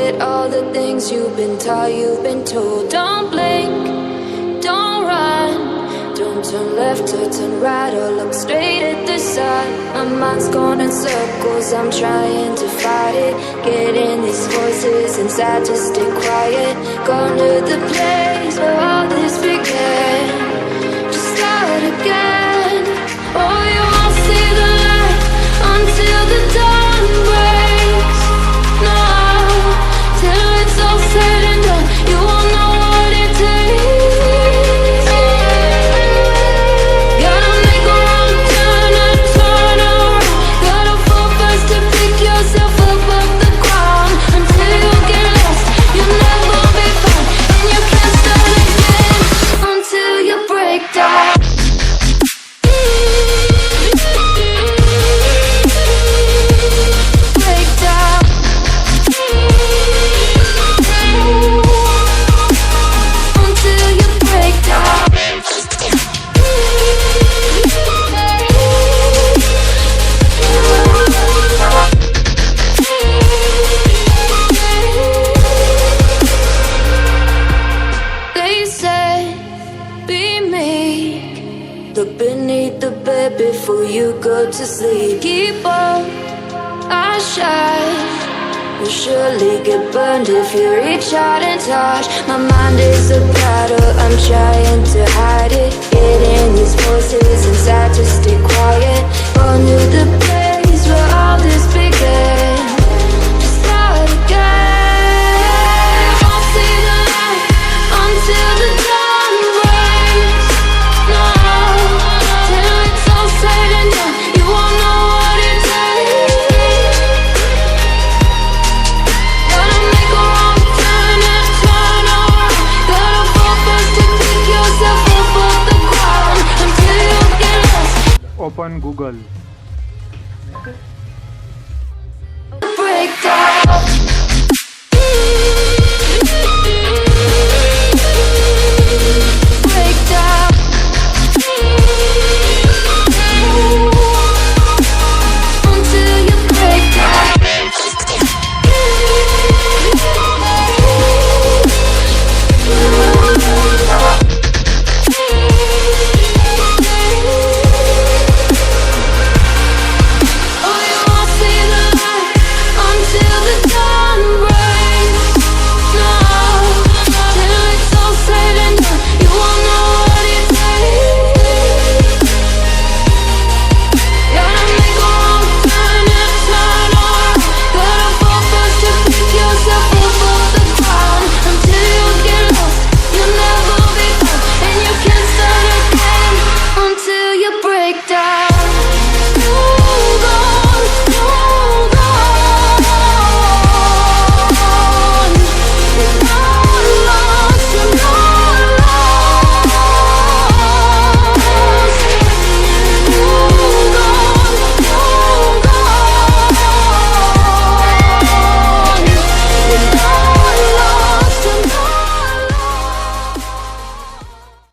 forget all the things you've been taught, you've been told. Don't blink, don't run, don't turn left or turn right or look straight at the sun. My mind's going in circles, I'm trying to fight it. Getting these voices inside to stay quiet. Gone to the place where all this began. Just start again. Oh, you won't see the light until the dawn breaks. No, till it's all said and done, you won't know what it takes. Gotta make a wrong turn and turn around. Gotta fall fast to pick yourself up off the ground. Until you get lost, you'll never be found. And you can't start again until you break down. Break down. Until you break down. They said, be meek. Look beneath the bed before you go to sleep. Keep on, I shine. You'll surely get burned if you reach out and touch. My mind is a battle, I'm trying to hide it. Getting these voices inside to stay quiet. Gone to the place where all this began. Just start again. Won't see the light until the dawn breaks. No, till it's all said and done, you won't know what it takes. Gotta make a wrong turn and turn around. Gotta fall fast to pick yourself up off the ground. Until you get lost. Open Google.